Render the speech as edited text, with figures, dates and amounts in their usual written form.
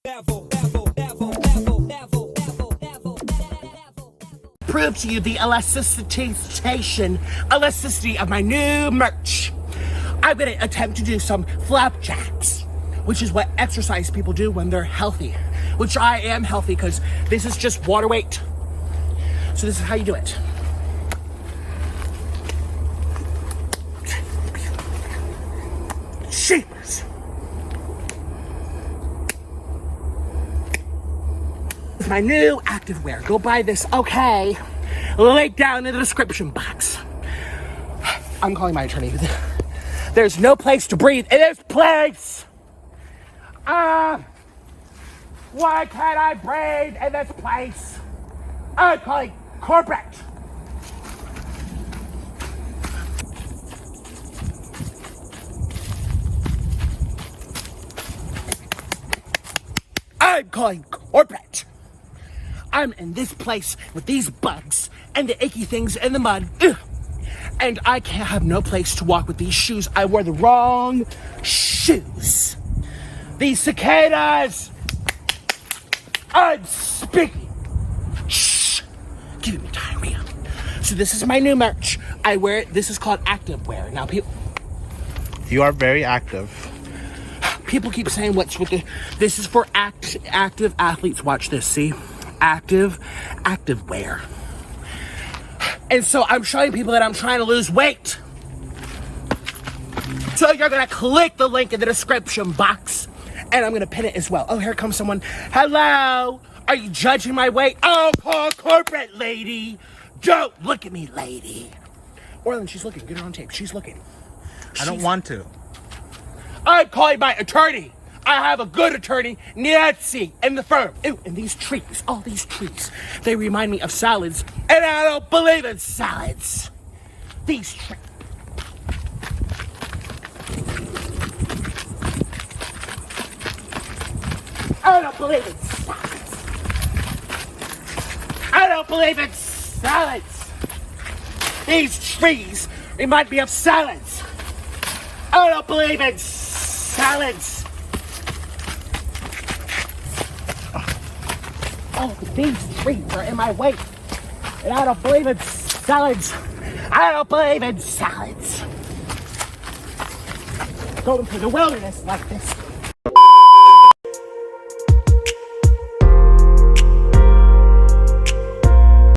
Prove to you the elasticity of my new merch. I'm gonna attempt to do some flapjacks, which is what exercise people do when they're healthy, which I am healthy because this is just water weight. So this is how you do it. Shapers. It's my new activewear. Go buy this, okay? Link down in the description box. I'm calling my attorney. There's no place to breathe in this place. Why can't I breathe in this place? I'm calling corporate. I'm calling corporate. I'm in this place with these bugs and the icky things in the mud. Ugh. And I can't have no place to walk with these shoes. I wore the wrong shoes. These cicadas. I'm speaking. Shh. Giving me diarrhea. So this is my new merch. I wear it. This is called activewear. Now people. You are very active. People keep saying what's with the. This is for active athletes. Watch this. See, active wear. And so I'm showing people that I'm trying to lose weight. So you're gonna click the link in the description box, and I'm gonna pin it as well. Oh, here comes someone. Hello. Are you judging my weight? Oh, call corporate, lady. Don't look at me, lady. Orlin, she's looking. Get her on tape. She's looking. I don't want to. I'm calling my attorney. I have a good attorney, Nancy, in the firm. Ew, and these trees, all these trees, they remind me of salads, and I don't believe in salads. These trees. I don't believe in salads. I don't believe in salads. These trees remind me of salads. I don't believe in salads. Oh, these trees are in my way. And I don't believe in salads. I don't believe in salads. Going through the wilderness like this.